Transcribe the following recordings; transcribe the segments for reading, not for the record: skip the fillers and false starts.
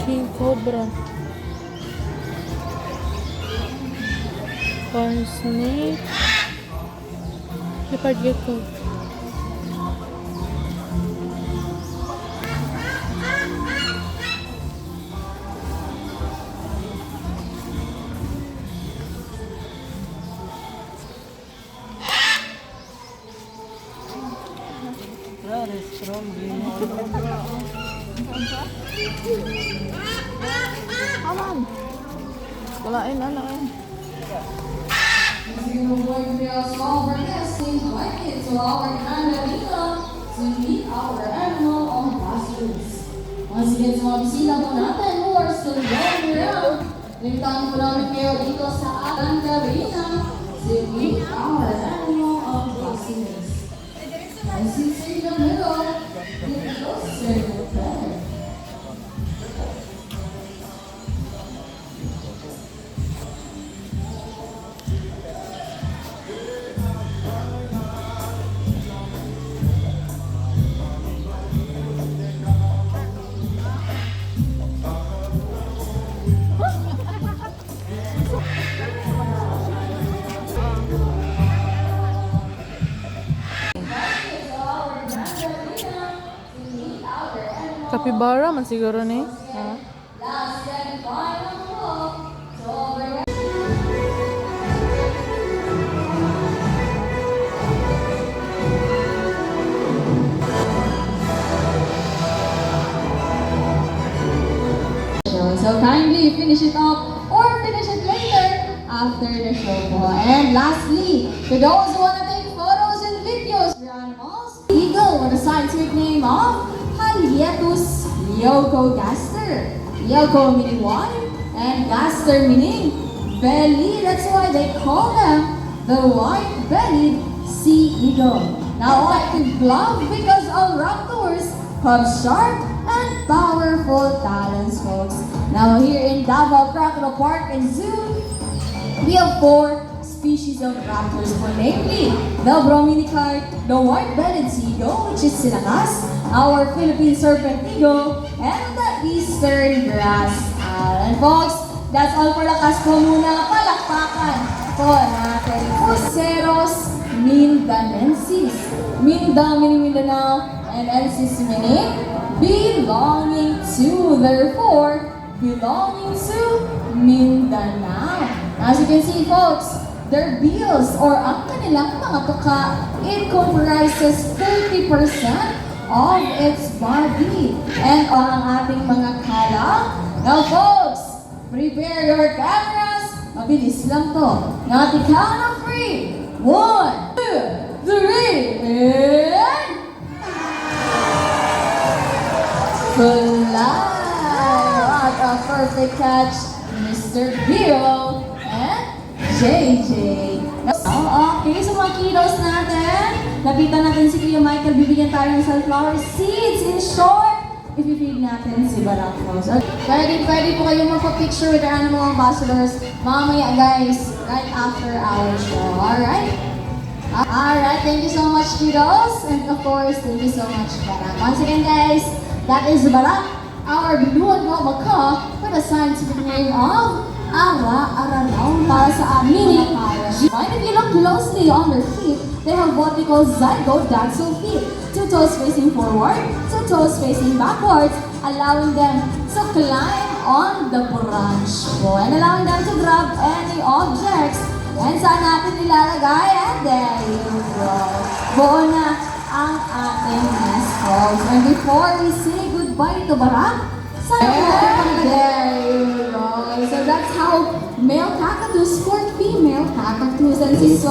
King Cobra. Corn snake. Leopard gecko. Aman. Walain ano eh. We're going to do a small broadcasting blanket to our animal to meet our animal ambassadors. Once again, sa mga bisita po natin who are still going around, limitahan po namin kayo dito sa Arena to meet our animal ambassadors. And since you're in the middle, get closer to better. Capybara man siguro ni. Ha? Last and final call. So we're so kindly finish it off or finish it later after the show po. And lastly, to those who want to take photos and videos for animals, eagle with the scientific name of Haliatus leucogaster. Leuco meaning white and gaster meaning belly. That's why they call them the white-bellied sea eagle. Now active glove because all raptors have sharp and powerful talons, folks. Now here in Davao Crocodile Park and Zoo, we have 4 species of raptors for namely the Brominichard, the white-bellied sea eagle, which is Sinangas, our Philippine serpent eagle, and the eastern grass owl. And folks, that's all for lakas po muna. Palakpakan po natin. Fuseros Mindanensis. Minda meaning Mindanao, and ensis meaning belonging to, therefore, belonging to Mindanao. As you can see, folks, their bills or ang kanilang mga tuka, it comprises 30% of its body. And ang ating mga kala. Now, folks, prepare your cameras. Mabilis lang to. Now, at the count of 3. 1, 2, 3, and fly! What a perfect catch, Mr. Bill and JJ. Okay, so mga kiddos natin, lapitan natin si Kuya Michael, bibigyan tayo ng sunflower seeds. In short, i-feed natin si Barangos. Okay. Pwede po kayo magpa-picture with our animal ambassadors mamaya, guys, right after our show. Alright? Alright, thank you so much, kiddos. And of course, thank you so much, Barak. Once again, guys, that is Barak, our binuan na maka with a scientific name of Ara-Aranaw para sa aming mind. If you look closely on their feet, they have what we call zygodaxal feet. 2 toes facing forward, 2 toes facing backwards, allowing them to climb on the branch po, and allowing them to grab any objects. And saan natin nilalagay? And there you go. Buo na ang ating nest, folks. And before we say goodbye to Barak, and there you go. So that's how male cockatoos court female cockatoos. And since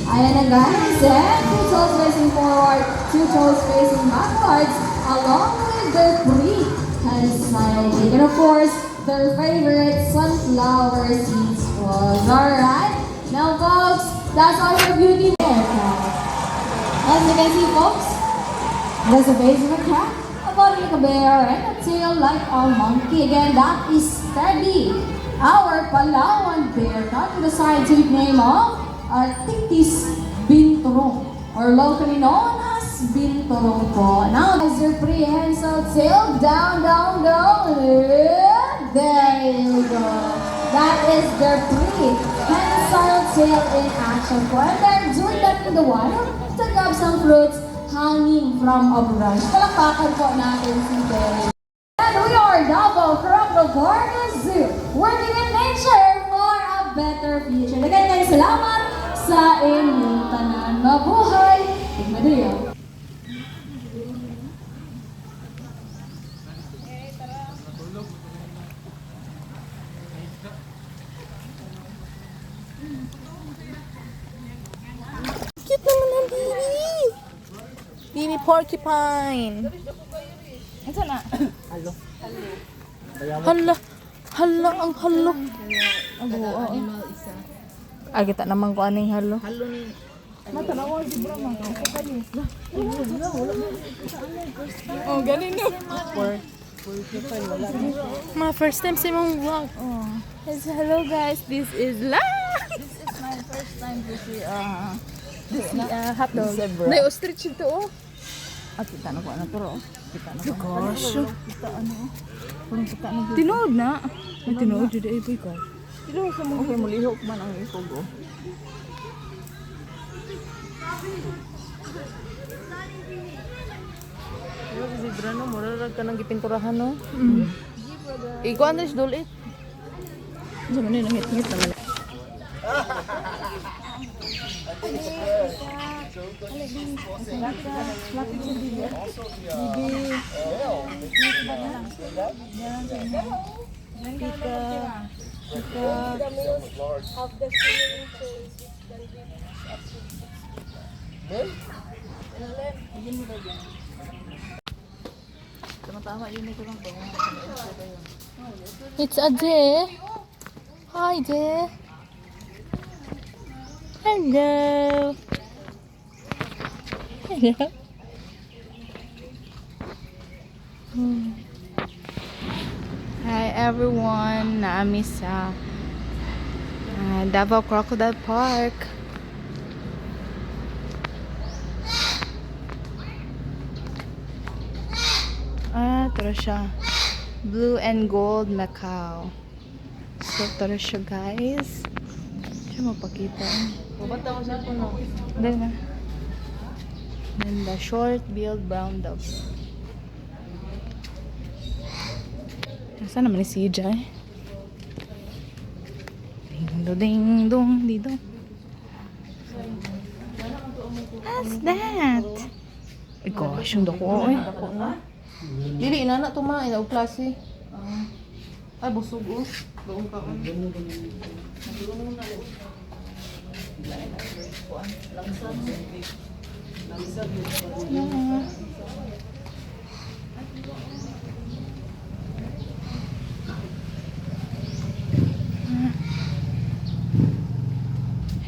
ayan na guys, and 2 toes facing forward, 2 toes facing backwards, along with their feet and smiling. And of course, their favorite sunflower seeds was. Alright? Now folks, that's all for beauty. As you can see, folks, there's a base of a cat, a body like a bear, and a tail like a monkey. Again, that is Teddy, our Palawan bear, cat with the scientific name of Arctictis binturong, or locally known as binturong po. Now, as your prehensile tail, down, down, down, is their prehensile tail in action po. And they're doing that in the water to grab some fruits hanging from a branch. Palakpakan po natin si Terry. And we are Davao Crocodile Park Zoo, working in nature for a better future. Daghang salamat sa inyong tanan. Mabuhay! Igmadriyo! Cute naman ang Dini. Dini porcupine. Ito na. Hala. Hala ang halo. Ang buo. Ay, kita naman ko aning halo. Matanawa si bro man. Ako kayo. Oh, ganin yun. Ma, first time sa mong vlog. Yes, hello guys, this is La. This is my first time to see Hotdog. zebra. Nay, ostrich ito oh. At kita na ko ano pero. Kita na ko. Gosh. Kita ano. Kung kita na. Tinood na. May tinood yun ay boy ko. Pero sa mga okay, mulihok man ang isugo. Pero si zebra no, murarag ka ng gipinturahan no. Ikaw ano is dulit. Sa man yung ngit-ngit naman. Tama-tama yun ito lang po. It's a J. Hi J. Hello. Hello. Hi everyone, naami sa Davao Crocodile Park. Tara siya. Blue and Gold Macau. So, tara siya guys. Siya mapakita. Bubata ko sa puno. Then, the short-billed brown dove. Nasaan naman ni CJ? Ding dong, dito. What's that? Ay gosh, yung dako eh. Dili na tumain og klase. Ay busog oh. Baong ka on.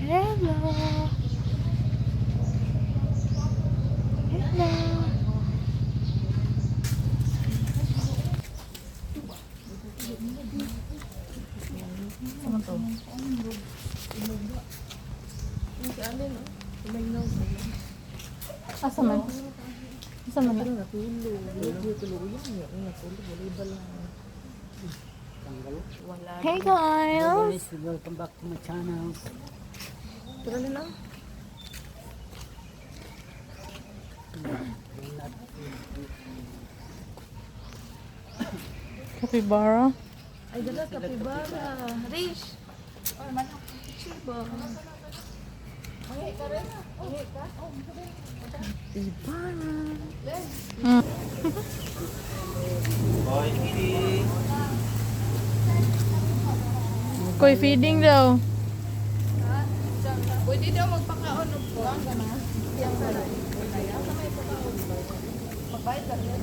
Hello. Hello. Sama to. Asa man? Asa man? Hey guys! Welcome back to my channel. Tara na lang. Capybara? Ay dala kapibara. Rish. Ay manok. Chiba. Ay ka rin. Ay ka. Capybara. Koy feeding daw. Pwede daw magpakaon og buwan ka na. Yang sa may pagkaon. Magbayad ka rin.